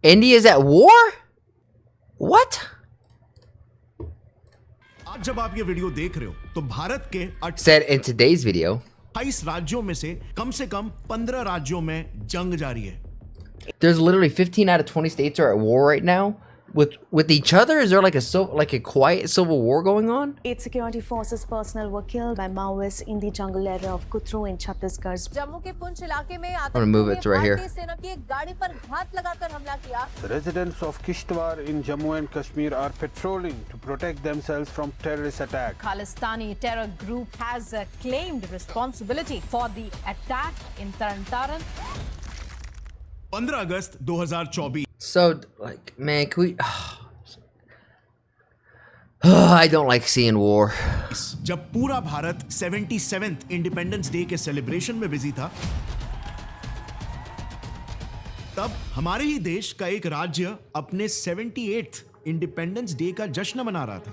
India's at war? What? आज जब आप ये वीडियो देख रहे हो तो भारत के Said in today's video. 28 राज्यों में से कम 15 राज्यों में जंग जारी है. There's literally 15 out of 20 states are at war right now with each other. Is there like a quiet civil war going on? 8 security forces personnel were killed by Maoists in the jungle area of Kutru in Chhattisgarh. Jammu के पुंछ इलाके में I'm gonna move it to right here. भारतीय सेना की एक गाड़ी पर घात लगाकर हमला किया. Residents of Kishtwar in Jammu and Kashmir are patrolling to protect themselves from terrorist attack. Khalistani terror group has claimed responsibility for the attack in Taran. 15 August 2024. So, like, man, can we... I don't like seeing war. जब पूरा Bharat 77th independence day के celebration में busy था, तब हमारे ही देश का एक राज्य अपने 78th इंडिपेंडेंस डे का जश्न मना रहा था.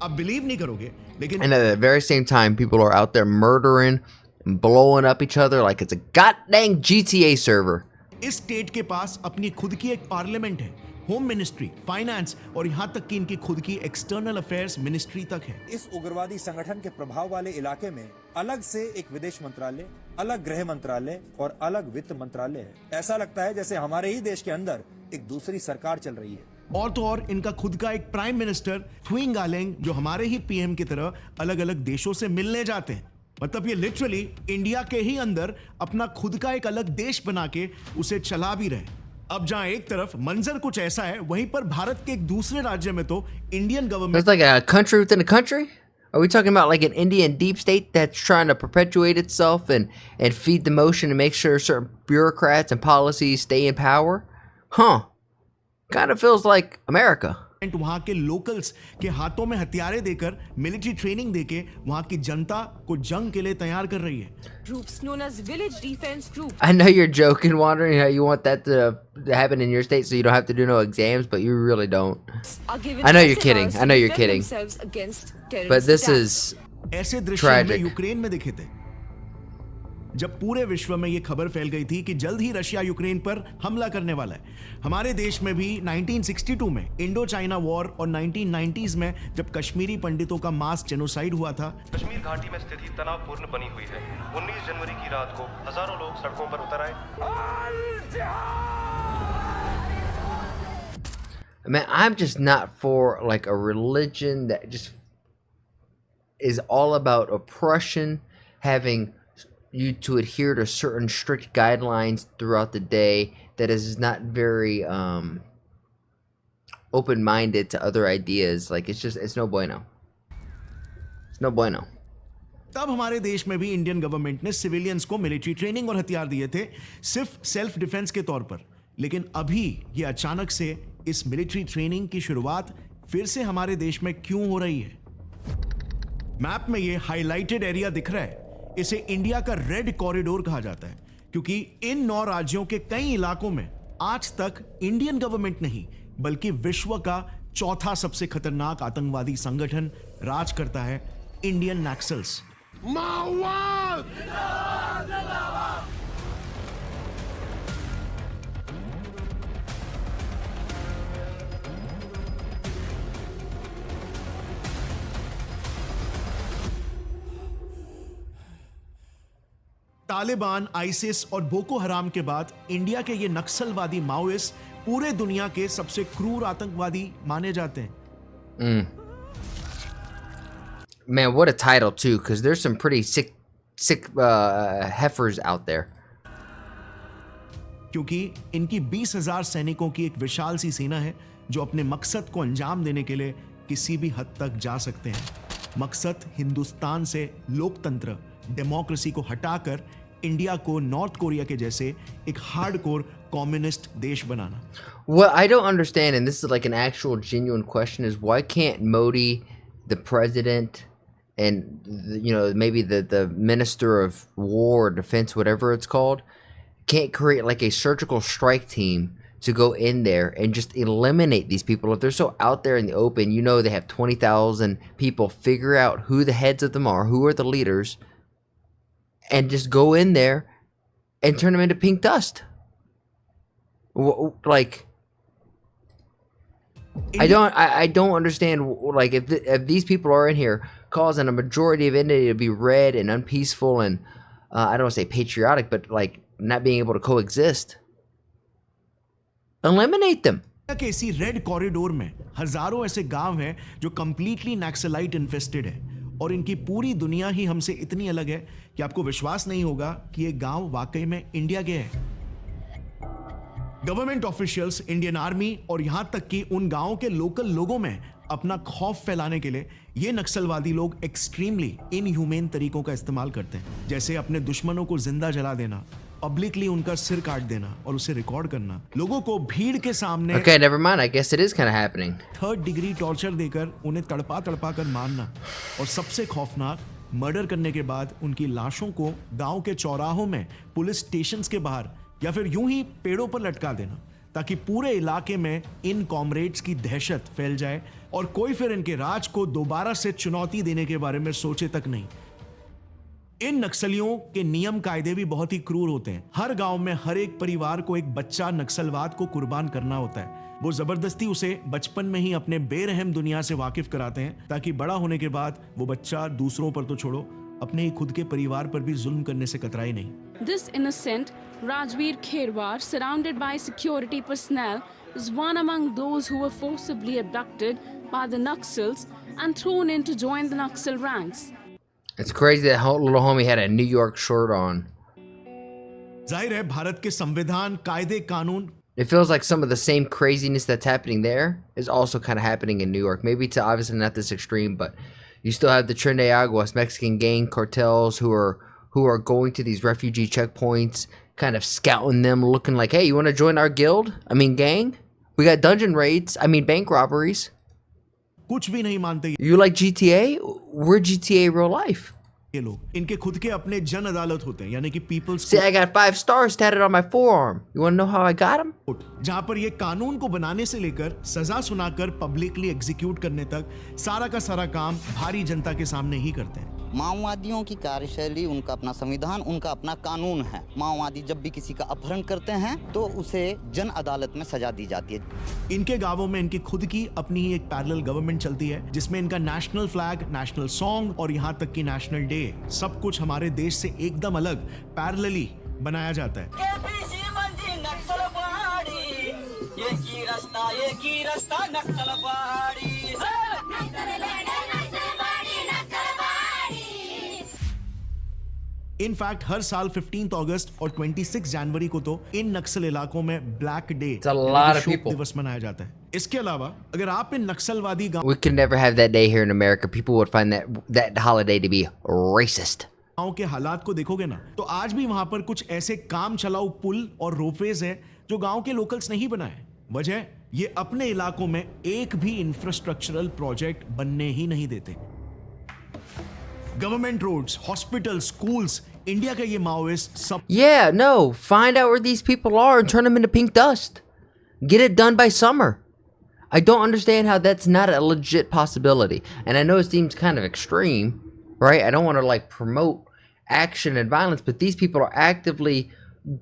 आप बिलीव नहीं करोगे, लेकिन And at the very same time, people are out there murdering and blowing up each other like it's a goddamn GTA server. इस स्टेट के पास अपनी खुद की एक पार्लियामेंट है, होम मिनिस्ट्री, फाइनेंस और यहां तक कि इनकी खुद की एक्सटर्नल अफेयर्स मिनिस्ट्री तक है. इस उग्रवादी संगठन के प्रभाव वाले इलाके में अलग से एक विदेश मंत्रालय, अलग गृह मंत्रालय और अलग वित्त मंत्रालय है. ऐसा लगता है जैसे हमारे ही देश के अंदर एक दूसरी सरकार चल रही है. और तो और इनका खुद का एक प्राइम मिनिस्टर थुइंग गालेंग, जो हमारे ही पीएम की तरह अलग अलग देशों से मिलने जाते हैं. मतलब ये लिटरली इंडिया के ही अंदर अपना खुद का एक अलग देश बना के उसे चला भी रहे. अब जहां एक तरफ मंजर कुछ ऐसा है, वहीं पर भारत के एक दूसरे राज्य में तो Indian It's government like a country within a country? Are we talking about like an Indian deep state that's trying to perpetuate itself and feed the motion and make sure certain bureaucrats and policies stay in power? Huh. Kind of feels like America. वहां के locals के हाथों में हथियारें देकर military training देके वहां की जनता को जंग के लिए तैयार कर रही है. Groups known as village defense group. I know you're joking, wondering how you want that to happen in your state so you don't have to do no exams, but you really don't. I know you're kidding. I know you're kidding. But this is ऐसे दृश्य हमें tragic. Ukraine में दिखे थे, जब पूरे विश्व में ये खबर फैल गई थी कि जल्द ही रशिया यूक्रेन पर हमला करने वाला है. हमारे देश में भी 1962 में इंडो चाइना वॉर और 1990s में जब कश्मीरी पंडितों का मास जेनोसाइड हुआ था, कश्मीर घाटी में स्थिति तनावपूर्ण बनी हुई है. 19 जनवरी की रात को हजारों लोग सड़कों पर उतर आए. Man, I'm just not for like a religion that just is all about oppression, having you to adhere to certain strict guidelines throughout the day that is not very open-minded to other ideas. Like it's no bueno. It's no bueno. तब हमारे देश में भी Indian government ने civilians को military training और हथियार दिए थे, सिर्फ सेल्फ डिफेंस के तौर पर. लेकिन अभी ये अचानक से इस मिलिट्री ट्रेनिंग की शुरुआत फिर से हमारे देश में क्यों हो रही है? मैप में ये हाईलाइटेड एरिया दिख रहा है, इसे इंडिया का रेड कॉरिडोर कहा जाता है, क्योंकि इन 9 राज्यों के कई इलाकों में आज तक इंडियन गवर्नमेंट नहीं बल्कि विश्व का चौथा सबसे खतरनाक आतंकवादी संगठन राज करता है, इंडियन नक्सल्स. तालिबान, आईसिस और बोको हराम के बाद इंडिया के ये नक्सलवादी माओइस्ट पूरे दुनिया के सबसे क्रूर आतंकवादी माने जाते हैं. Man, what a title too, because there's some pretty sick heifers out there. क्योंकि इनकी 20,000 सैनिकों की एक विशाल सी सेना है जो अपने मकसद को अंजाम देने के लिए किसी भी हद तक जा सकते हैं. मकसद हिंदुस्तान से लोकतंत्र, डेमोक्रेसी को हटाकर इंडिया को नॉर्थ कोरिया के जैसे एक हार्डकोर कम्युनिस्ट देश बनाना. What I don't understand, and this is like an actual genuine question, is why can't Modi, the president, and maybe the minister of war or defense, whatever it's called, can't create like a surgical strike team to go in there and just eliminate these people? If they're so out there in the open, they have 20,000 people, figure out who the heads of them are, who are the leaders, and just go in there and turn them into pink dust. Like, I don't understand. Like, if these people are in here causing a majority of India to be red and unpeaceful and I don't want to say patriotic, but like not being able to coexist, eliminate them. के इसी red corridor में हजारों ऐसे गांव हैं जो completely naxalite infested है और इनकी पूरी दुनिया ही हमसे इतनी अलग है कि आपको विश्वास नहीं होगा कि ये गांव वाकई में इंडिया के है। गवर्नमेंट ऑफिशियल्स, इंडियन आर्मी और यहां तक कि उन गांवों के लोकल लोगों में अपना खौफ फैलाने के लिए ये नक्सलवादी लोग एक्सट्रीमली इनह्यूमेन तरीकों का इस्तेमाल करते हैं, जैसे अपने दुश्मनों को जिंदा जला देना, पब्लिकली उनका सिर काट देना और उसे रिकॉर्ड करना, लोगों को भीड़ के सामने Okay, never mind. I guess it is kind of happening. 3rd degree torture देकर उन्हें तड़पा तड़पा कर मारना और सबसे खौफनाक, मर्डर करने के बाद उनकी लाशों को गांव के चौराहों में, पुलिस स्टेशंस के बाहर या फिर यूं ही पेड़ों पर लटका देना ताकि पूरे इलाके में इन कॉमरेड्स की दहशत फैल जाए और कोई फिर इनके राज को दोबारा से चुनौती देने के बारे में सोचे तक नहीं। इन नक्सलियों के नियम कायदे भी बहुत ही क्रूर होते हैं। हर गांव में हर एक परिवार को एक बच्चा नक्सलवाद को कुर्बान करना होता है। वो जबरदस्ती उसे बचपन में ही अपने बेरहम दुनिया से वाकिफ कराते हैं ताकि बड़ा होने के बाद वो बच्चा दूसरों पर तो छोड़ो, अपने ही खुद के परिवार पर भी जुल्म करने से कतराए नहीं। This innocent Rajveer Kherwar, surrounded by security personnel, is one among those who were forcibly abducted by the Naxals and thrown in to join the Naxal ranks. It's crazy that whole little homie had a New York shirt on. जाहिर है भारत के संविधान, कायदे, कानून It feels like some of the same craziness that's happening there is also kind of happening in New York. Maybe it's obviously not this extreme, but you still have the Tren de Aguas Mexican gang cartels who are going to these refugee checkpoints, kind of scouting them, looking like, hey, you want to join our guild? I mean, gang? We got dungeon raids. I mean, bank robberies. कुछ भी नहीं मानते You like GTA? We're GTA real life. ये लोग। इनके खुद के अपने जन अदालत होते हैं, यानी कि peoples See, I got 5 stars tatted on my forearm. You want to know how I got them? Court, जहां पर ये कानून को बनाने से लेकर सजा सुनाकर पब्लिकली एग्जीक्यूट करने तक सारा का सारा काम भारी जनता के सामने ही करते हैं। माओवादियों की कार्यशैली, उनका अपना संविधान, उनका अपना कानून है। माओवादी जब भी किसी का अपहरण करते हैं तो उसे जन अदालत में सजा दी जाती है। इनके गांवों में इनकी खुद की अपनी ही एक पैरेलल गवर्नमेंट चलती है जिसमें इनका नेशनल फ्लैग, नेशनल सॉन्ग और यहाँ तक कि नेशनल डे, सब कुछ हमारे देश से एकदम अलग पैरेलली बनाया जाता है। इनफैक्ट हर साल 15 अगस्त और 26 जनवरी को तो इन नक्सल इलाकों में ब्लैक डे दिवस मनाया जाता है। इसके अलावा अगर आप इन नक्सलवादी We could never have that day here in America. People would find that holiday to be racist. गांव के हालात को देखोगे ना तो आज भी वहां पर कुछ ऐसे काम चलाऊ पुल और रोपवेज है जो गांव के लोकल्स नहीं बनाए। वजह ये अपने इलाकों में एक भी इंफ्रास्ट्रक्चरल प्रोजेक्ट बनने ही नहीं देते। Government roads, hospital, schools, India का ये माओइस्ट सब Yeah, no. Find out where these people are and turn them into pink dust. Get it done by summer. I don't understand how that's not a legit possibility. And I know it seems kind of extreme, right? I don't want to like promote action and violence, but these people are actively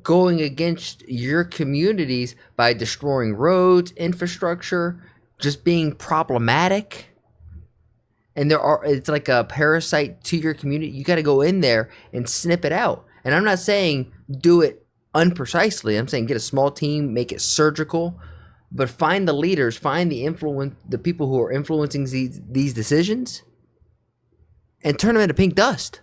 going against your communities by destroying roads, infrastructure, just being problematic. And it's like a parasite to your community. You got to go in there and snip it out. And I'm not saying do it unprecisely. I'm saying get a small team, make it surgical, but find the leaders, find the people who are influencing these decisions, and turn them into pink dust.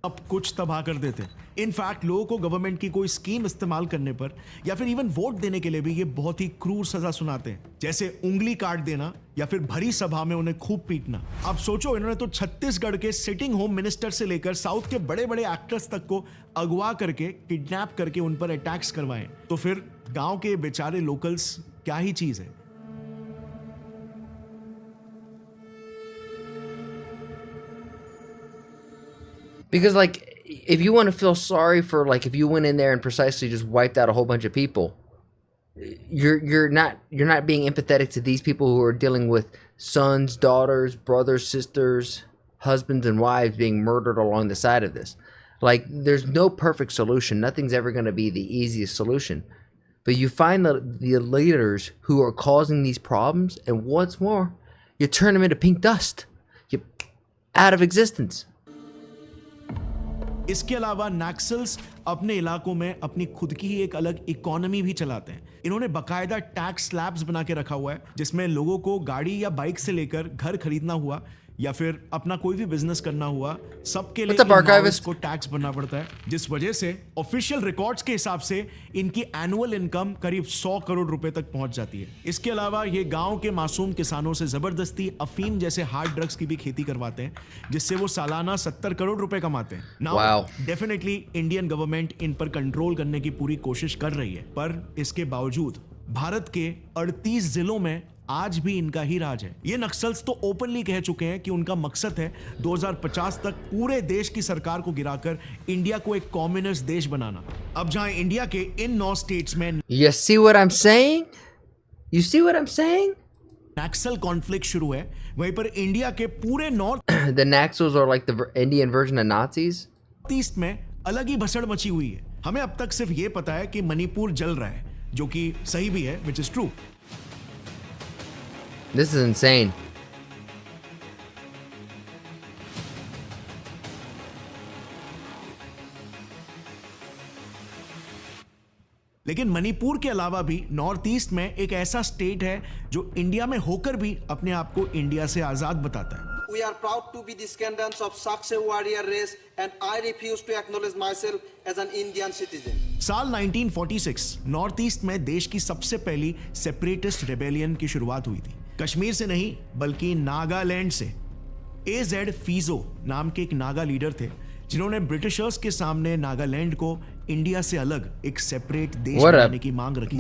अब कुछ तबाह कर देते हैं। In fact लोगों को government की कोई स्कीम इस्तेमाल करने पर या फिर इवन वोट देने के लिए भी ये बहुत ही क्रूर सजा सुनाते हैं, जैसे उंगली काट देना या फिर भरी सभा में उन्हें खूब पीटना। अब सोचो, इन्होंने तो छत्तीसगढ़ के सिटिंग होम मिनिस्टर से लेकर साउथ के बड़े बड़े एक्टर्स तक को अगवा करके, किडनैप करके उन पर अटैक्स करवाए, तो फिर गांव के बेचारे लोकल्स क्या ही चीज है। Because like if you want to feel sorry for like if you went in there and precisely just wiped out a whole bunch of people, you're not being empathetic to these people who are dealing with sons, daughters, brothers, sisters, husbands and wives being murdered along the side of this. Like, there's no perfect solution. Nothing's ever going to be the easiest solution. But you find the leaders who are causing these problems, and what's more, you turn them into pink dust. You out of existence. इसके अलावा Naxals अपने इलाकों में अपनी खुद की ही एक अलग इकोनॉमी भी चलाते हैं। इन्होंने बकायदा टैक्स स्लैब्स बना के रखा हुआ है, जिसमें लोगों को गाड़ी या बाइक से लेकर घर खरीदना हुआ या फिर अपना कोई भी बिजनेस करना हुआ, सबके लिए को टैक्स भरना पड़ता है, जिस वजह से ऑफिशियल रिकॉर्ड्स के हिसाब से इनकी एनुअल इनकम करीब 100 करोड़ रुपए तक पहुंच जाती है। इसके अलावा ये गांव के मासूम किसानों से जबरदस्ती अफीम जैसे हार्ड ड्रग्स की भी खेती करवाते हैं, जिससे वो सालाना 70 करोड़ रुपए कमाते हैं। Now definitely Indian government in पर कंट्रोल करने की पूरी कोशिश कर रही है, पर इसके बावजूद भारत के 38 जिलों में आज भी इनका ही राज है। ये नक्सल्स तो ओपनली कह चुके हैं कि उनका मकसद है 2050 तक पूरे देश की सरकार को गिराकर इंडिया को एक कम्युनिस्ट देश बनाना। अब जहां इंडिया के इन 9 स्टेट्स में You see what I'm saying? You see what I'm saying? Naxal conflict शुरू है, वहीं पर इंडिया के पूरे north The Naxals are like the Indian version of Nazis. East में अलग ही भसड़ मची हुई है। हमें अब तक सिर्फ ये पता है कि मणिपुर जल रहा है, जो कि सही भी है, which is true. This is insane. लेकिन मणिपुर के अलावा भी नॉर्थ ईस्ट में एक ऐसा स्टेट है जो इंडिया में होकर भी अपने आप को इंडिया से आजाद बताता है। We are proud to be descendants of Sakse warrior race and I refuse to acknowledge myself as an Indian citizen. साल 1946 नॉर्थ ईस्ट में देश की सबसे पहली सेपरेटिस्ट रेबेलियन की शुरुआत हुई थी। कश्मीर से नहीं बल्कि नागालैंड से। AZ फीजो नाम के एक नागा लीडर थे, जिन्होंने ब्रिटिशर्स के सामने नागालैंड को इंडिया से अलग एक सेपरेट देश बनाने की मांग रखी।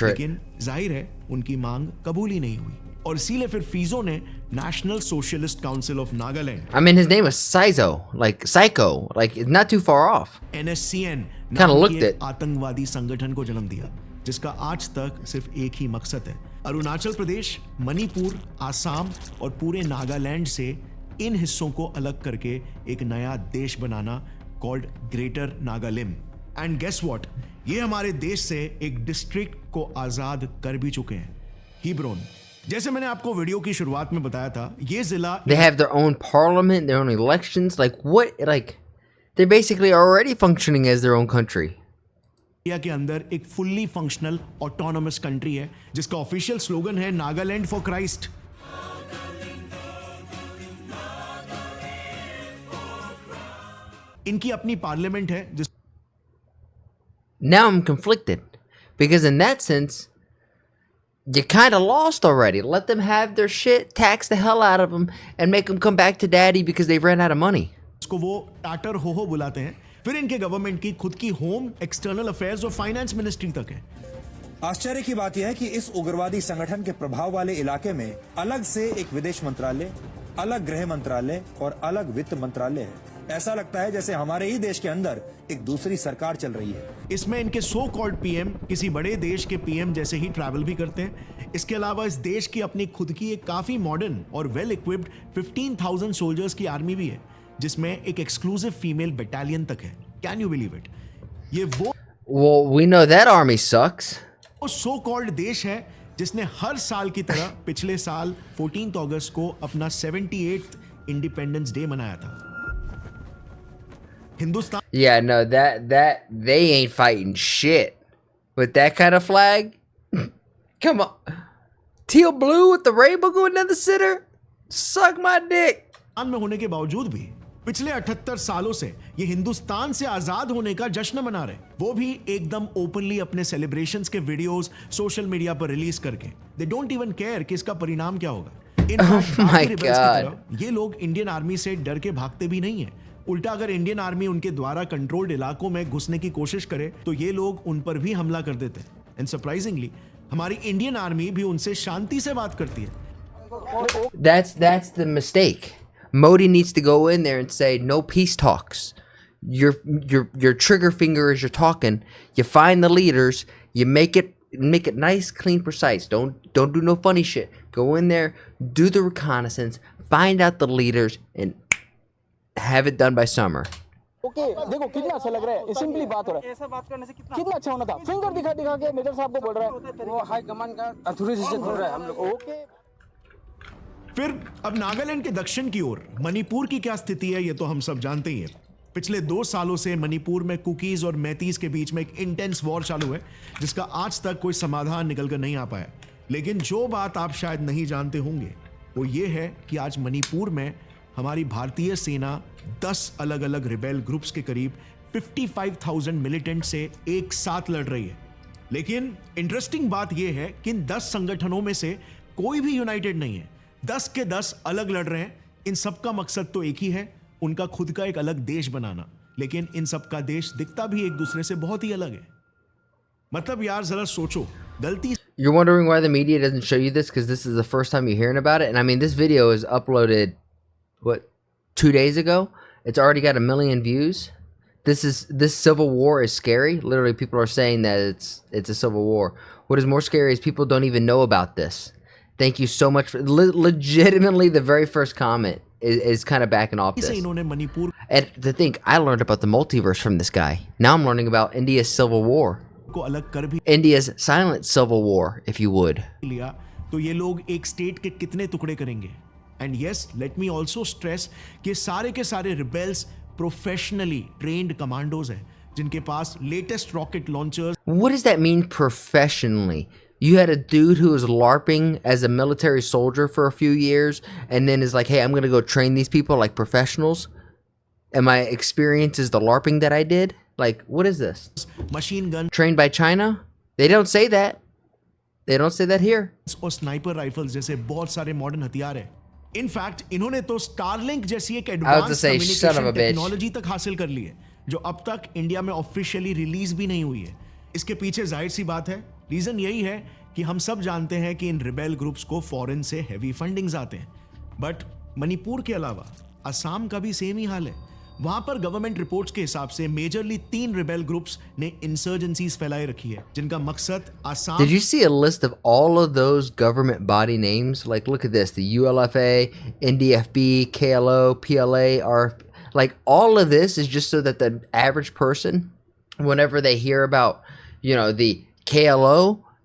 लेकिन जाहिर है उनकी मांग कबूल ही नहीं हुई, और इसीलिए फिर फीजो ने national socialist council of Nagaland, I mean, his name was Psycho, like Psycho, like not too far off. NSCN Kind of looked it. आतंकवादी संगठन को जन्म दिया, जिसका आज तक सिर्फ एक ही मकसद है, अरुणाचल प्रदेश, मणिपुर, आसाम और पूरे नागालैंड से इन हिस्सों को अलग करके एक नया देश बनाना, called greater Nagalim. And guess what, ये हमारे देश से एक डिस्ट्रिक्ट को आजाद कर भी चुके हैं, हिब्रोन। जैसे मैंने आपको वीडियो की शुरुआत में बताया था, ये जिला They have their own parliament, their own elections. Like what? Like they're basically already functioning as their own country. India के अंदर एक फुल्ली फंक्शनल ऑटोनोमस कंट्री है, जिसका ऑफिशियल स्लोगन है नागालैंड फॉर क्राइस्ट। इनकी अपनी पार्लियामेंट है जिस Now I'm conflicted because in that sense you kind of lost already. Let them have their shit, tax the hell out of them, and make them come back to daddy because they've ran out of money. इसको वो tartar हो बुलाते हैं। फिर इनके government की खुद की होम, एक्सटर्नल अफेयर्स और फाइनेंस मिनिस्ट्री तक है। आश्चर्य की बात यह है कि इस उग्रवादी संगठन के प्रभाव वाले इलाके में अलग से एक विदेश मंत्रालय, अलग गृह मंत्रालय और अलग वित्त मंत्रालय है। ऐसा लगता है जैसे हमारे ही देश के अंदर एक दूसरी सरकार चल रही है। इसमें इनके सो कॉल्ड पीएम किसी बड़े देश के पीएम जैसे ही ट्रैवल भी करते हैं। इसके अलावा इस देश की अपनी खुद की एक काफी मॉडर्न और वेल इक्विप्ड 15,000 सोल्जर्स की आर्मी भी है, जिसमें एक एक्सक्लूसिव फीमेल बटालियन तक है। Can you believe it? ये Well, we know that army sucks. वो सो कॉल्ड देश है जिसने हर साल की तरह पिछले साल 14 अगस्त को अपना 78th इंडिपेंडेंस डे मनाया था। Hindustan Yeah, no, that they ain't fighting shit with that kind of flag. Come on, teal blue with the rainbow going down the center. Suck my dick. में होने के बावजूद भी पिछले 78 सालों से ये हिंदुस्तान से आजाद होने का जश्न मना रहे, वो भी एकदम ओपनली अपने सेलिब्रेशंस के वीडियोस सोशल मीडिया पर रिलीज करके। दे डोंट इवन केयर कि इसका परिणाम क्या होगा। my God. ये लोग इंडियन आर्मी से डर के भागते भी नहीं है। उल्टा अगर इंडियन आर्मी उनके द्वारा कंट्रोल्ड इलाकों में घुसने की कोशिश करे तो ये लोग उन पर भी हमला कर देते हैं। एंड सरप्राइजिंगली हमारी इंडियन आर्मी भी उनसे शांति से बात करती है। That's the mistake. Modi needs to go in there and say no peace talks. Your trigger finger as you're talking. You find the leaders. You make it nice, clean, precise. Don't do no funny shit. Go in there, do the reconnaissance, find out the leaders, and have it done by summer. Okay देखो कितना अच्छा लग रहा है, simply बात हो रहा है, ऐसा बात करने से कितना अच्छा होना था। फिंगर दिखा दिखा के मेजर साहब को बोल रहा है, वो हाई कमान का अथॉरिटी से बोल रहा है हम लोग। ओके फिर अब नागालैंड के दक्षिण की ओर मणिपुर की क्या स्थिति है, ये तो हम सब जानते ही हैं। पिछले 2 सालों से मणिपुर में कुकीज और मैतीज के बीच में एक इंटेंस वॉर चालू है, जिसका आज तक कोई समाधान निकल कर नहीं आ पाया। लेकिन जो बात आप शायद नहीं जानते होंगे वो ये है कि आज मणिपुर में हमारी भारतीय सेना 10 अलग अलग रिबेल ग्रुप्स के करीब 55,000 मिलिटेंट से एक साथ लड़ रही है। लेकिन इंटरेस्टिंग बात यह है कि इन 10 संगठनों में से कोई भी यूनाइटेड नहीं है। 10 के 10 अलग लड़ रहे हैं। इन सबका मकसद तो एक ही है, उनका खुद का एक अलग देश बनाना। लेकिन इन सबका देश दिखता भी एक दूसरे से बहुत ही अलग है। मतलब यार जरा सोचो, गलती You're wondering why the media doesn't show you this, because this is the first time you're hearing about it. And I mean, this video is uploaded, what, 2 days ago? It's already got 1 million views. This civil war is scary. Literally, people are saying that it's a civil war. What is more scary is people don't even know about this. Thank you so much for legitimately the very first comment is kind of backing off this. And to think, I learned about the multiverse from this guy. Now I'm learning about India's civil war. को अलग कर भी India's silent civil war, if you would. लिया तो ये लोग एक state के कितने टुकड़े करेंगे। And yes, let me also stress कि सारे के सारे रिबेल्स प्रोफेशनली ट्रेन्ड कमांडोज हैं, जिनके पास latest rocket launchers. What does that mean professionally? You had a dude who was LARPing as a military soldier for a few years and then is like, hey, I'm going to go train these people like professionals. And my experience is the LARPing that I did. Like, what is this? Machine gun trained by China? They don't say that. They don't say that here. और sniper rifles जैसे बहुत सारे modern हथियार हैं। In fact इन्होंने तो Starlink जैसी एक एडवांस कम्युनिकेशन टेक्नोलॉजी तक हासिल कर ली है, जो अब तक इंडिया में ऑफिशियली रिलीज भी नहीं हुई है। इसके पीछे जाहिर सी बात है, रीजन यही है कि हम सब जानते हैं कि इन रिबेल ग्रुप्स को फॉरेन से हेवी फंडिंग्स आते हैं। बट मणिपुर के अलावा असम का भी सेम ही हाल है। वहां पर गवर्नमेंट रिपोर्ट्स के हिसाब से मेजरली 3 रिबेल ग्रुप्स ने इंसर्जेंसीज फैलाए रखी है, जिनका मकसद Assam. Did you see a list of all of those government body names? Like, look at this: the ULFA, NDFB, KLO, PLA, like all of this is just so that the average person, whenever they hear about, the KLO,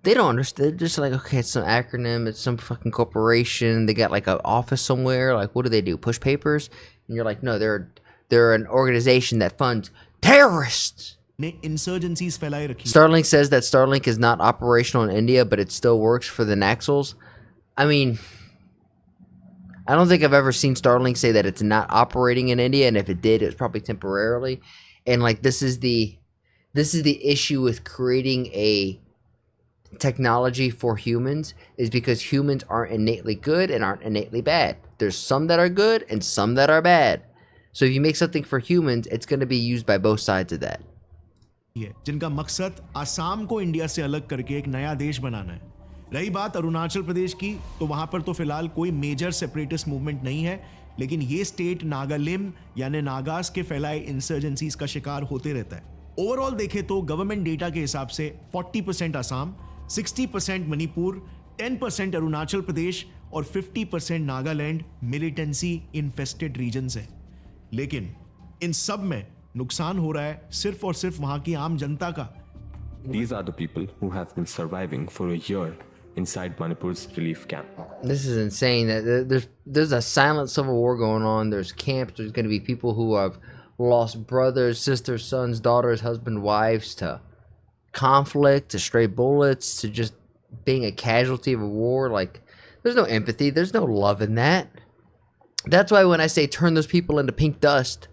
they don't understand. They're just like, okay, it's some acronym, it's some fucking corporation. They got like an office somewhere. Like, what do? Push papers? And you're like, no, they're an organization that funds terrorists. ने insurgencies फैलाए रखी। Starlink says that Starlink is not operational in India, but it still works for the Naxals. I mean, I don't think I've ever seen Starlink say that it's not operating in India, and if it did, it was probably temporarily. And like, this is the issue with creating a technology for humans, is because humans aren't innately good and aren't innately bad. There's some that are good and some that are bad. So if you make something for humans, it's going to be used by both sides of that. जिनका मकसद असम को India से अलग करके एक नया देश बनाना है। रही बात अरुणाचल प्रदेश की, तो वहां पर तो फिलहाल कोई मेजर सेपरेटिस्ट मूवमेंट नहीं है, लेकिन ये स्टेट नागालिम यानी नागास के फैलाए इंसर्जेंसीज का शिकार होते रहता है। ओवरऑल देखें तो गवर्नमेंट डेटा के हिसाब से 40% असम, 60% मणिपुर, 10% अरुणाचल प्रदेश और 50% नागालैंड मिलिटेंसी इन्फेस्टेड रीजन्स है। लेकिन इन सब में नुकसान हो रहा है सिर्फ और सिर्फ वहां की आम जनता का। These are the people who have been surviving for a year inside Manipur's relief camp. This is insane. That there's a silent civil war going on. There's camps. There's going to be people who have lost brothers, sisters, sons, daughters, husband, wives to conflict, to stray bullets, to just being a casualty of a war. Like, there's no empathy. There's no love in that. That's why when I say turn those people into pink dust,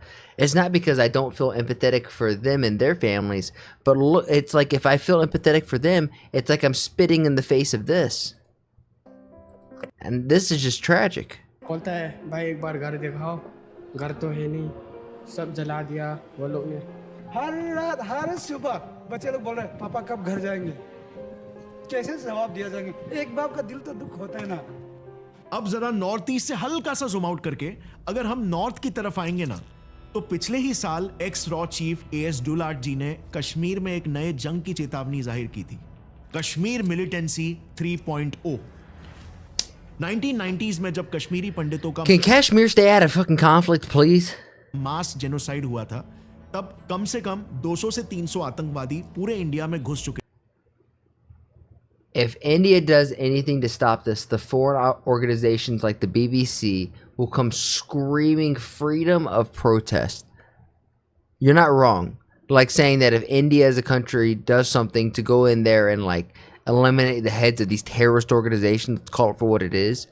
it's not because I don't feel empathetic for them and their families, but look, it's like if I feel empathetic for them, it's like I'm spitting in the face of this. And this is just tragic. बोलता है भाई एक बार घर दिखाओ, घर तो है नहीं, सब जला दिया वो लोग ने। हर रात हर सुबह बच्चे लोग बोल रहे हैं पापा कब घर जाएंगे, कैसे जवाब दिया जाएंगे। एक बाप का दिल तो दुख होता है ना। अब जरा नॉर्थ ईस्ट से हल्का सा जूम आउट करके अगर हम नॉर्थ की तरफ आएंगे ना, तो पिछले ही साल एक्स रॉ चीफ एएस डुलार्ड जी ने कश्मीर में एक नए जंग की चेतावनी जाहिर की थी, कश्मीर मिलिटेंसी 3.0। 1990s में जब कश्मीरी पंडितों का Can Kashmir stay out of fucking conflict, please? Mass genocide हुआ था, तब कम से कम 200 से 300 आतंकवादी पूरे इंडिया में घुस चुके। If India does anything to stop this, the foreign organizations like the BBC will come screaming freedom of protest. You're not wrong. Like saying that if India as a country does something to go in there and like eliminate the heads of these terrorist organizations, call it for what it is,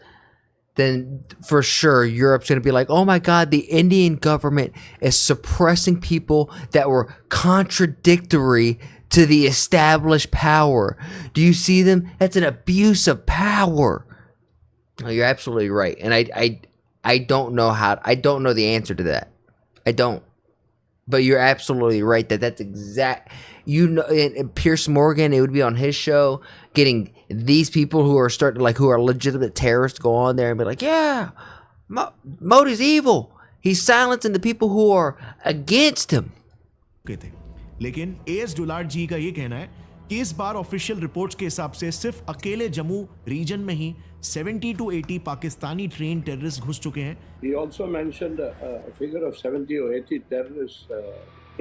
then for sure Europe's going to be like, oh my God, the Indian government is suppressing people that were contradictory to the established power. Do you see them? That's an abuse of power. Oh, you're absolutely right. And I don't know I don't know the answer to that. I don't. But you're absolutely right that's exact. You know, and Piers Morgan, it would be on his show, getting these people who are who are legitimate terrorists go on there and be like, yeah, Modi's evil. He's silencing the people who are against him. लेकिन as डुलार्ड जी का ये कहना है कि इस बार official reports के हिसाब से सिर्फ अकेले जम्मू रीजन में ही 70 to 80 पाकिस्तानी ट्रेन टेररिस्ट घुस चुके हैं। He also mentioned a figure of 70 or 80 terrorists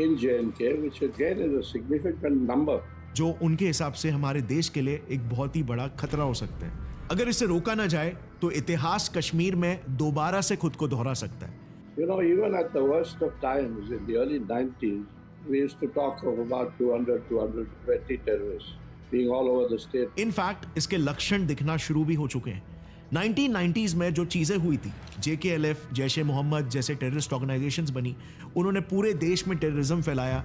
in J&K, which again is a significant number. जो उनके हिसाब से हमारे देश के लिए एक बहुत ही बड़ा खतरा हो सकता है। अगर इसे रोका ना जाए तो इतिहास कश्मीर में दोबारा से खुद को दोहरा सकता है। You know, even at the worst of times in the early 90s, we used to talk of about 200-220 terrorists being all over the state. In fact, इसके लक्षण दिखना शुरू भी हो चुके हैं। 1990s में जो चीजें हुई थी, JKLF, जैश-ए मोहम्मद जैसे टेररिस्ट ऑर्गेनाइजेशंस बनी, उन्होंने पूरे देश में टेररिज्म फैलाया,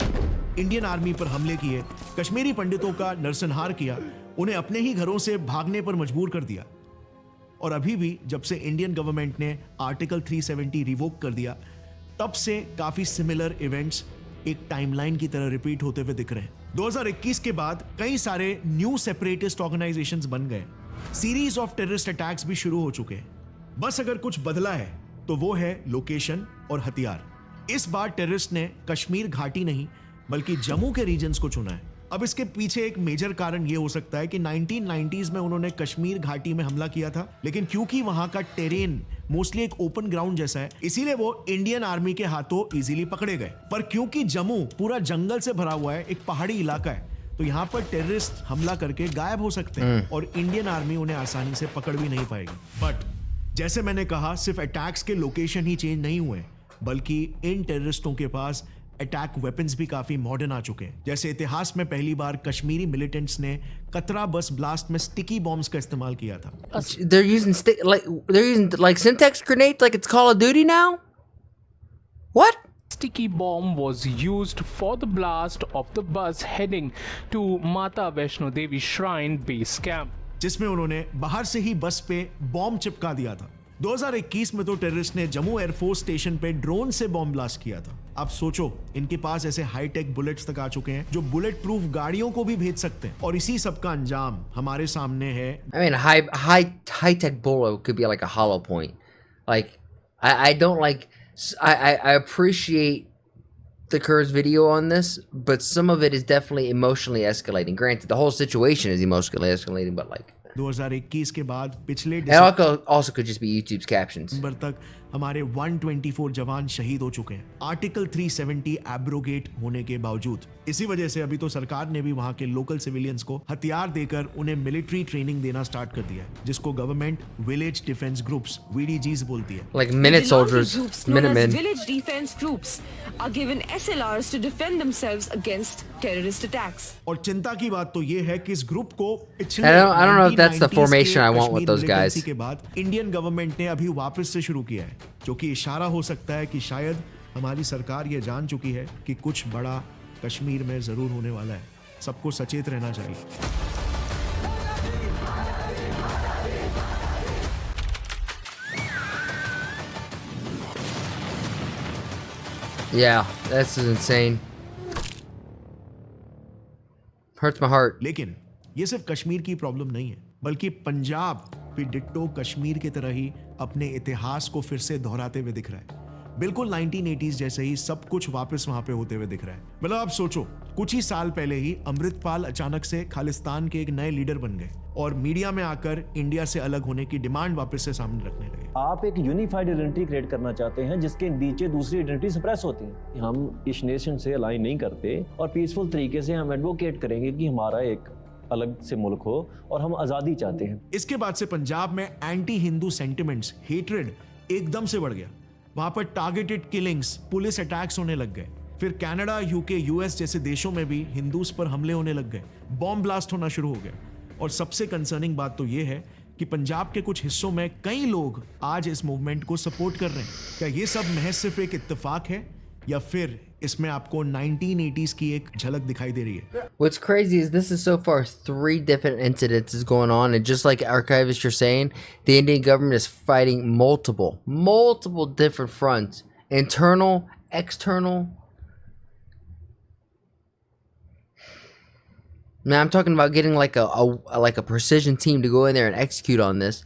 इंडियन आर्मी पर हमले किए, कश्मीरी पंडितों का नरसंहार किया, उन्हें अपने ही घरों से भागने पर मजबूर कर दिया। और अभी भी जब से इंडियन गवर्नमेंट ने आर्टिकल 370 रिवोक कर दिया, तब से काफी सिमिलर इवेंट्स एक टाइमलाइन की तरह रिपीट होते हुए दिख रहे हैं। 2021 के बाद कई सारे न्यू सेपरेटिस्ट ऑर्गेनाइजेशंस बन गए, सीरीज ऑफ टेररिस्ट अटैक्स भी शुरू हो चुके हैं। बस अगर कुछ बदला है तो वो है लोकेशन और हथियार। इस बार टेररिस्ट ने कश्मीर घाटी नहीं बल्कि जम्मू के रीजन्स को चुना है। अब इसके पीछे एक मेजर कारण ये हो सकता है कि 1990s में उन्होंने कश्मीर घाटी में हमला किया था, लेकिन क्योंकि वहां का टेरेन मोस्टली एक ओपन ग्राउंड जैसा है, इसीलिए वो इंडियन आर्मी के हाथों इजीली पकड़े गए। पर क्योंकि जम्मू पूरा जंगल से भरा हुआ है, एक पहाड़ी इलाका है, तो यहाँ पर टेररिस्ट हमला करके गायब हो सकते हैं और इंडियन आर्मी उन्हें आसानी से पकड़ भी नहीं पाएगी। बट जैसे मैंने कहा, सिर्फ अटैक्स के लोकेशन ही चेंज नहीं हुए, बल्कि इन टेररिस्टों के पास अटैक वेपन्स भी काफी मॉडर्न आ चुके हैं। जैसे इतिहास में पहली बार कश्मीरी मिलिटेंट्स ने कतरा बस ब्लास्ट में स्टिकी बॉम्ब्स का इस्तेमाल किया था। They're using like syntax grenades like it's Call of Duty now? What? Sticky bomb was used for the blast of the bus heading to Mata Vaishno Devi Shrine base camp, जिसमें उन्होंने बाहर से ही बस पे बॉम्ब चिपका दिया था। 2021 में तो टेररिस्ट ने जम्मू एयरफोर्स स्टेशन पे ड्रोन से बॉम्ब ब्लास्ट किया था। आप सोचो, इनके पास ऐसे हाईटेक बुलेट्स तक आ चुके हैं जो बुलेट प्रूफ गाड़ियों को भी भेज सकते हैं, और इसी सब का अंजाम हमारे सामने है। I mean, high tech bullet could be like a hollow point. Like, I don't like. I appreciate the Kurds video on this, but some of it is definitely emotionally escalating. Granted, the whole situation is emotionally escalating, but like. 2021 के बाद पिछले It also could just be YouTube's captions. दिसंबर तक हमारे 124 जवान शहीद हो चुके हैं, आर्टिकल 370 एब्रोगेट होने के बावजूद। इसी वजह से अभी तो सरकार ने भी वहां के लोकल सिविलियंस को हथियार देकर उन्हें मिलिट्री ट्रेनिंग देना स्टार्ट कर दिया है, जिसको government village defence groups VDGs बोलती है। Like minute soldiers, Minutemen. Village defense groups are given SLRs to defend themselves against terrorist attacks. और चिंता की बात तो ये है कि इस ग्रुप को पिछले I don't know if that's the formation I want with those guys. के बाद इंडियन गवर्नमेंट ने अभी वापस से शुरू किया है, जो कि इशारा हो सकता है कि शायद हमारी सरकार ये जान चुकी है कि कुछ बड़ा कश्मीर में जरूर होने वाला है। सबको सचेत रहना चाहिए। Yeah, that's insane. Hurts my heart. लेकिन ये सिर्फ कश्मीर की प्रॉब्लम नहीं है, बल्कि पंजाब भी डिट्टो कश्मीर की तरह ही अपने इतिहास को फिर से दोहराते हुए दिख रहा है। बिल्कुल 1980s जैसे ही सब कुछ वापस वहां पे होते हुए दिख रहा है। मतलब आप सोचो, कुछ ही साल पहले ही अमृतपाल अचानक से खालिस्तान के एक नए लीडर बन गए और मीडिया में आकर इंडिया से अलग होने की डिमांड वापस से सामने रखने लगे। आप एक यूनिफाइड आइडेंटिटी क्रिएट करना चाहते हैं जिसके नीचे दूसरी आइडेंटिटी सप्रेस होती है। हम इस नेशन से अलाइन नहीं करते और पीसफुल तरीके से हम एडवोकेट करेंगे कि हमारा एक अलग से मुल्क हो और हम आज़ादी चाहते हैं। इसके बाद से पंजाब में एंटी हिंदू सेंटिमेंट्स, हेट्रेड एकदम से बढ़ गया। वहां पर टारगेटेड किलिंग्स, पुलिस अटैक्स होने लग गए। फिर कनाडा, यूके, यूएस जैसे देशों में भी हिंदूज पर हमले होने लग गए, बॉम्ब ब्लास्ट होना शुरू हो गया। और सबसे कंसर्निंग बात तो ये है कि पंजाब के कुछ हिस्सों में कई लोग आज इस मूवमेंट को सपोर्ट कर रहे हैं। क्या ये सब महज सिर्फ एक इत्तेफाक है या फिर इसमें आपको 1980s की एक झलक दिखाई दे रही है? What's crazy is this is so far 3 different incidences going on, and just like Archivist you're saying, the Indian government is fighting multiple different fronts, internal, external. Now I'm talking about getting like a precision team to go in there and execute on this.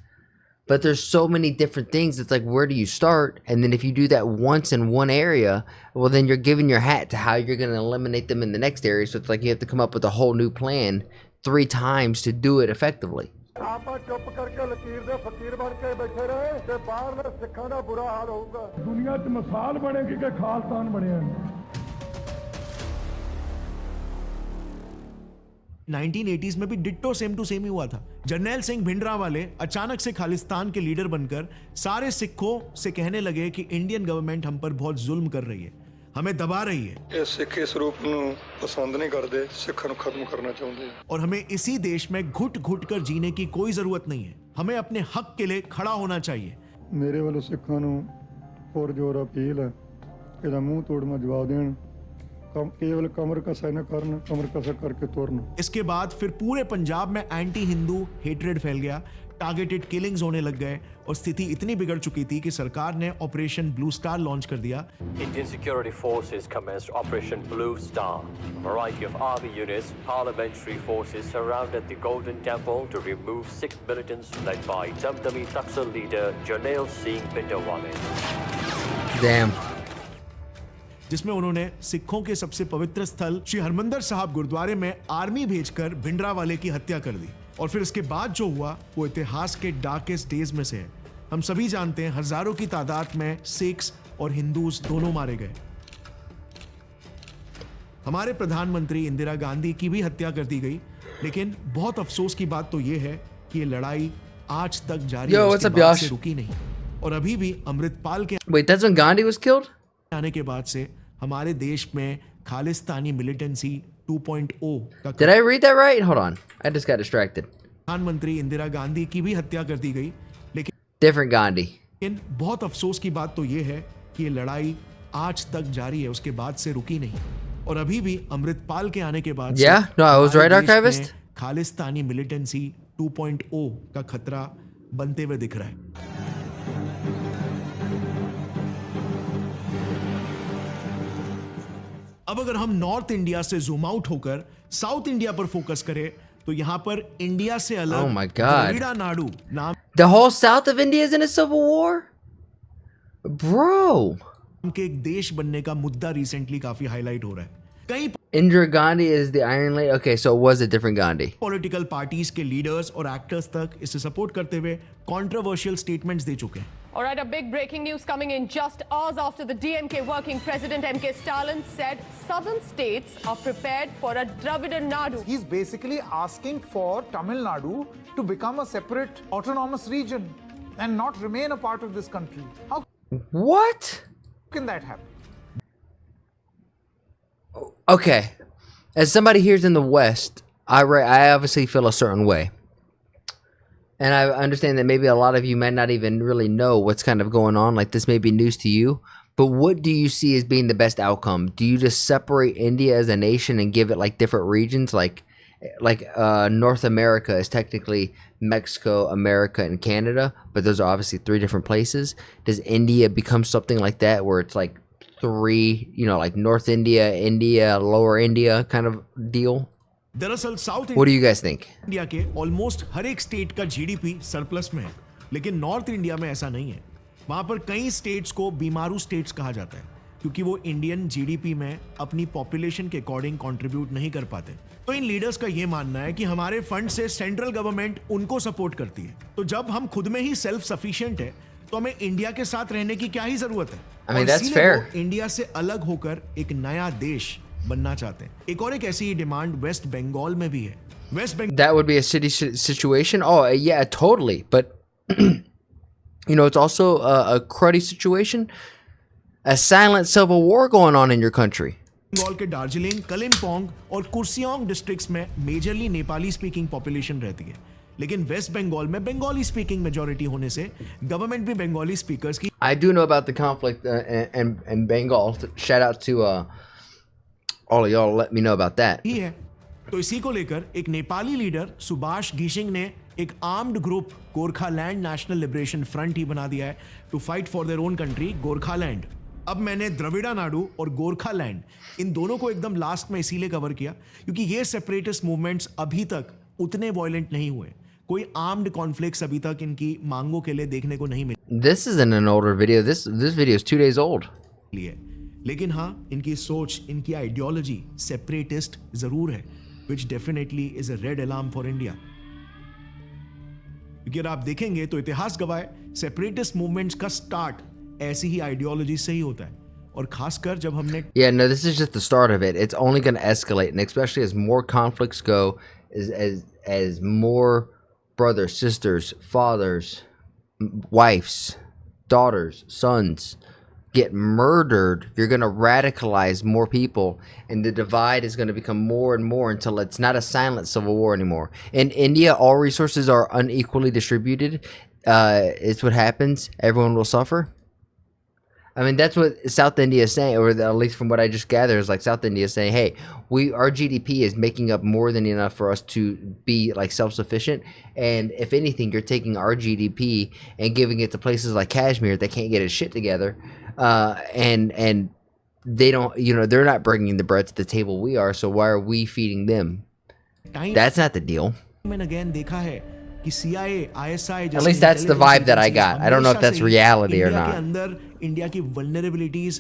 But there's so many different things. It's like, where do you start? And then if you do that once in one area, well, then you're giving your hat to how you're going to eliminate them in the next area. So it's like you have to come up with a whole new plan 3 times to do it effectively. दुनिया च मिसाल बनेगी कि खालिस्तान बने हैं। 1980s में भी ditto same to same ही हुआ था। जर्नैल सिंह भिंडरावाले अचानक से खालिस्तान के लीडर बनकर सारे सिखों से कहने लगे कि इंडियन गवर्नमेंट हम पर बहुत जुल्म कर रही है, हमें दबा रही है। ये सिख इस रूप को पसंद नहीं करते, सिखों को खत्म करना चाहते हैं। और हमें इसी देश में घुट-घुट कर जीने की कोई जरूरत नहीं है। हमें अपने हक के लिए खड़ा होना चाहिए। मेरे वालों सिखों को पुरजोर अपील है कि मुंह तोड़ना जवाब दें, केवल कमर कसा न करना, कमर कसा करके तोड़ना। इसके बाद फिर पूरे पंजाब में एंटी हिंदू हेट्रेड फैल गया, टारगेटेड किलिंग्स होने लग गए और स्थिति इतनी बिगड़ चुकी थी कि सरकार ने ऑपरेशन ब्लू स्टार लॉन्च कर दिया। Indian security forces commenced Operation Blue Star. A variety of army units, paramilitary forces surrounded the Golden Temple to remove Sikh militants led by Damdami Naxal leader Jarnail Singh Bhindrawale. Damn. जिसमें उन्होंने सिखों के सबसे पवित्र स्थल श्री हरमंदिर साहब गुरुद्वारे में आर्मी भेजकर भिंडरावाले की हत्या कर दी। और फिर इसके बाद जो हुआ वो इतिहास के डार्केस्ट डेज में से है। हम सभी जानते हैं हजारों की तादाद में सिख्स और हिंदूज दोनों मारे गए। हमारे प्रधानमंत्री इंदिरा गांधी की भी हत्या कर दी गई, लेकिन बहुत अफसोस की बात तो ये है कि ये लड़ाई आज तक जारी है, उसके बाद से रुकी नहीं। और अभी भी अमृतपाल के आने के बाद से हमारे देश में खालिस्तानी मिलिटेंसी 2.0 का Did I read that right? Hold on. I just got distracted. प्रधानमंत्री इंदिरा गांधी की भी हत्या कर दी गई, लेकिन Different Gandhi. लेकिन बहुत अफसोस की बात तो ये है कि ये लड़ाई आज तक जारी है, उसके बाद से रुकी नहीं। और अभी भी अमृतपाल के आने के बाद Yeah, no, I was right, Archivist. Khalistani militancy 2.0 का खतरा बनते हुए दिख रहा है। अब अगर हम नॉर्थ इंडिया से जूम आउट होकर साउथ इंडिया पर फोकस करें तो यहाँ पर इंडिया से अलग Oh my God. तमिलनाडु नाम The whole south of India is in a civil war? Bro. के एक देश बनने का मुद्दा रिसेंटली काफी हाईलाइट हो रहा है। कई Indira Gandhi is the Iron Lady? Okay, so it was a different Gandhi. Political parties के लीडर्स और एक्टर्स तक इसे सपोर्ट करते हुए कंट्रोवर्शियल स्टेटमेंट्स दे चुके हैं। All right, a big breaking news coming in just hours after the DMK working president M.K. Stalin said southern states are prepared for a Dravida Nadu. He's basically asking for Tamil Nadu to become a separate autonomous region and not remain a part of this country. How What? can that happen? Okay. As somebody here in the West, I obviously feel a certain way. And I understand that maybe a lot of you might not even really know what's kind of going on. Like, this may be news to you. But what do you see as being the best outcome? Do you just separate India as a nation and give it like different regions? Like North America is technically Mexico, America, and Canada. But those are obviously 3 different places. Does India become something like that where it's like 3, you know, like North India, India, Lower India kind of deal? दरअसल south What do you guys think? India के almost हर एक state का GDP surplus में है, लेकिन north India में ऐसा नहीं है। वहां पर कई स्टेट्स को बीमारू स्टेट्स कहा जाता है। क्योंकि वो इंडियन जीडीपी में अपनी पॉपुलेशन के अकॉर्डिंग कंट्रीब्यूट नहीं कर पाते। तो इन लीडर्स का ये मानना है कि हमारे फंड से सेंट्रल गवर्नमेंट उनको सपोर्ट करती है, तो जब हम खुद में ही सेल्फ सफिशिएंट है तो हमें इंडिया के साथ रहने की क्या ही जरूरत है। I mean, that's fair. India से अलग होकर एक नया देश बनना चाहते हैं। एक ऐसी ही डिमांड वेस्ट बंगाल में भी है। West Bengal That would be a city situation. Oh, yeah, totally. But you know, it's also a cruddy situation. A silent civil war going on in your country. Bengal के दार्जिलिंग, कलिम्पोंग और कुर्सियोंग डिस्ट्रिक्ट्स में मेजरली नेपाली स्पीकिंग पॉपुलेशन रहती है, लेकिन waste Bengal में Bengali speaking majority होने से government भी बंगाली स्पीकर्स की। I do know about the conflict in Bengal. Shout out to all of y'all. Let me know about that. ही है। तो इसी को लेकर एक नेपाली लीडर सुभाष घिसिंग ने एक armed group Gorkhaland national liberation front ही बना दिया है to fight for their own country Gorkhaland. अब मैंने द्रविड़ा नाडु और गोरखालैंड इन दोनों को एकदम लास्ट में इसीलिए कवर किया क्योंकि ये सेपरेटिस्ट मूवमेंट्स अभी तक उतने वायलेंट नहीं हुए। कोई आर्म्ड कॉन्फ्लिक्ट्स अभी तक इनकी मांगों के लिए देखने को नहीं मिले। This isn't an older video. This video is 2 days old. लेकिन हाँ, इनकी सोच, इनकी आइडियोलॉजी सेपरेटिस्ट जरूर है, which definitely is a red alarm for India. क्योंकि अगर आप देखेंगे तो इतिहास गवाह है सेपरेटिस्ट मूवमेंट्स का स्टार्ट ऐसी ही आइडियोलॉजी से ही होता है, और खासकर जब हमने Yeah, no, this is just the start of it. It's only going to escalate, and especially as more conflicts go, as more brothers, sisters, fathers, wives, daughters, sons get murdered, you're going to radicalize more people, and the divide is going to become more and more until it's not a silent civil war anymore. In India, all resources are unequally distributed. It's what happens. Everyone will suffer. I mean, that's what South India is saying, or at least from what I just gathered, is like South India is saying, hey, our GDP is making up more than enough for us to be like self-sufficient, and if anything, you're taking our GDP and giving it to places like Kashmir that can't get its shit together, and they don't, you know, they're not bringing the bread to the table we are, so why are we feeding them? That's not the deal. मैंने again देखा है कि CIA, ISI, at least that's the vibe that I got. I don't know if that's reality or not. के अंदर India की vulnerabilities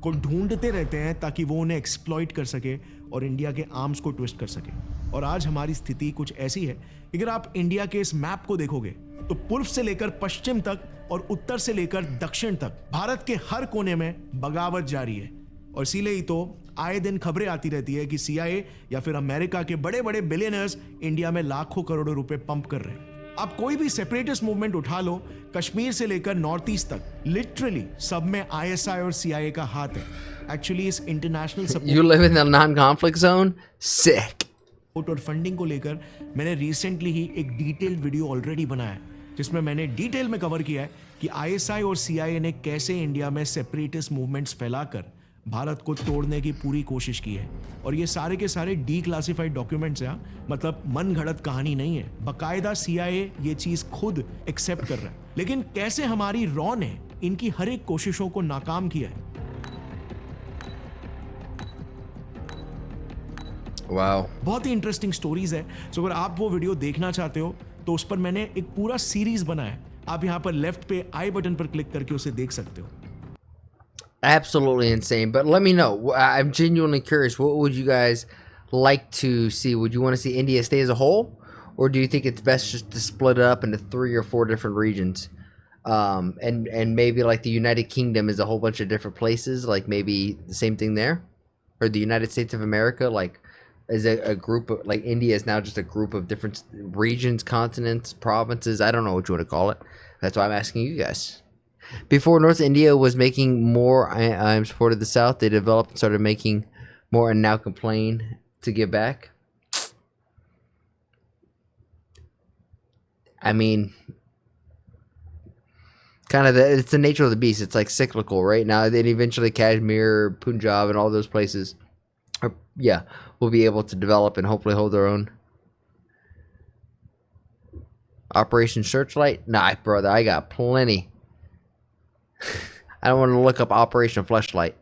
को ढूंढते रहते हैं ताकि वो उन्हें एक्सप्लॉइट कर सके और इंडिया के आर्म्स को ट्विस्ट कर सके। और आज हमारी स्थिति कुछ ऐसी है कि अगर आप इंडिया के इस मैप को देखोगे तो पूर्व से लेकर पश्चिम तक और उत्तर से लेकर दक्षिण तक भारत के हर कोने में बगावत जारी है। और इसीलिए ही तो आए दिन खबरें आती रहती है कि CIA या फिर अमेरिका के बड़े बड़े बिलियनर्स इंडिया में लाखों करोड़ों रुपए पंप कर रहे हैं। आप कोई भी सेपरेटिस्ट मूवमेंट उठा लो, कश्मीर से लेकर नॉर्थ ईस्ट तक, लिटरली सब में ISI और CIA का हाथ है। एक्चुअली इस international support, You live in the non-conflict zone? Sick. और फंडिंग को लेकर मैंने रिसेंटली ही एक डिटेल्ड वीडियो ऑलरेडी बनाया है जिसमें मैंने डिटेल में कवर किया है कि ISI और CIA ने कैसे इंडिया में सेपरेटिस्ट मूवमेंट्स फैलाकर भारत को तोड़ने की पूरी कोशिश की है। और ये सारे के सारे डीक्लासिफाइड डॉक्यूमेंट्स हैं, मतलब मन घड़त कहानी नहीं है। बकायदा CIA ये चीज खुद एक्सेप्ट कर रहा है। लेकिन कैसे हमारी रॉ ने इनकी हर एक कोशिशों को नाकाम किया है। Wow. बहुत ही इंटरेस्टिंग स्टोरीज है। सो अगर आप वो वीडियो देखना चाहते हो तो उस पर मैंने एक पूरा सीरीज बनाया है। आप यहाँ पर लेफ्ट पे आई बटन पर क्लिक करके उसे देख सकते हो। Absolutely insane. But let me know. I'm genuinely curious. What would you guys like to see? Would you want to see India stay as a whole? Or do you think it's best just to split it up into 3 or 4 different regions? And maybe like the United Kingdom is a whole bunch of different places. Like maybe the same thing there? Or the United States of America, like is a group of, like India is now just a group of different regions, continents, provinces. I don't know what you want to call it. That's why I'm asking you guys. Before North India was making more, I'm supported the South. They developed and started making more and now complain to give back. I mean, kind of it's the nature of the beast. It's like cyclical, right? Now then eventually Kashmir, Punjab, and all those places are, yeah, will be able to develop and hopefully hold their own. Operation Searchlight? Nah, brother, I got plenty. I don't want to look up Operation Fleshlight.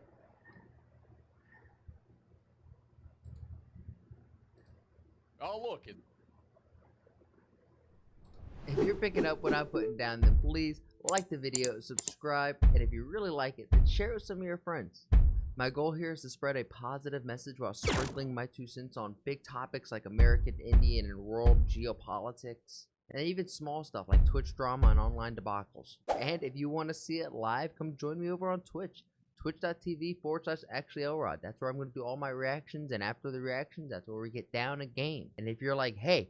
Oh, look. If you're picking up what I'm putting down, then please like the video, subscribe, and if you really like it, then share it with some of your friends. My goal here is to spread a positive message while sprinkling my 2 cents on big topics like American, Indian, and world geopolitics, and even small stuff like Twitch drama and online debacles. And if you want to see it live, come join me over on Twitch. Twitch.tv/ActuallyElrod. That's where I'm going to do all my reactions, and after the reactions, that's where we get down a game. And if you're like, hey,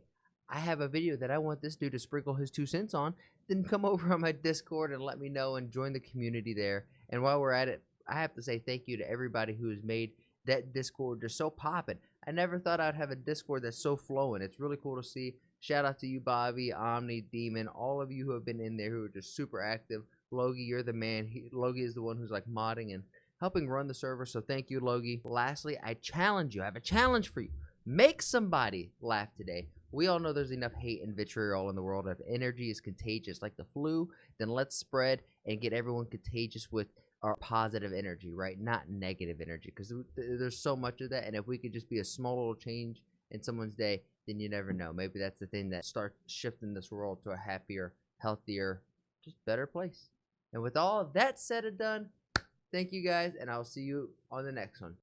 I have a video that I want this dude to sprinkle his 2 cents on, then come over on my Discord and let me know and join the community there. And while we're at it, I have to say thank you to everybody who has made that Discord just so poppin'. I never thought I'd have a Discord that's so flowing. It's really cool to see. Shout out to you, Bobby, Omni, Demon, all of you who have been in there who are just super active. Logie, you're the man. Logie is the one who's like modding and helping run the server, so thank you, Logie. Lastly, I challenge you. I have a challenge for you. Make somebody laugh today. We all know there's enough hate and vitriol in the world. If energy is contagious like the flu, then let's spread and get everyone contagious with our positive energy, right? Not negative energy, because there's so much of that. And if we could just be a small little change in someone's day, then you never know. Maybe that's the thing that starts shifting this world to a happier, healthier, just better place. And with all of that said and done, thank you guys, and I'll see you on the next one.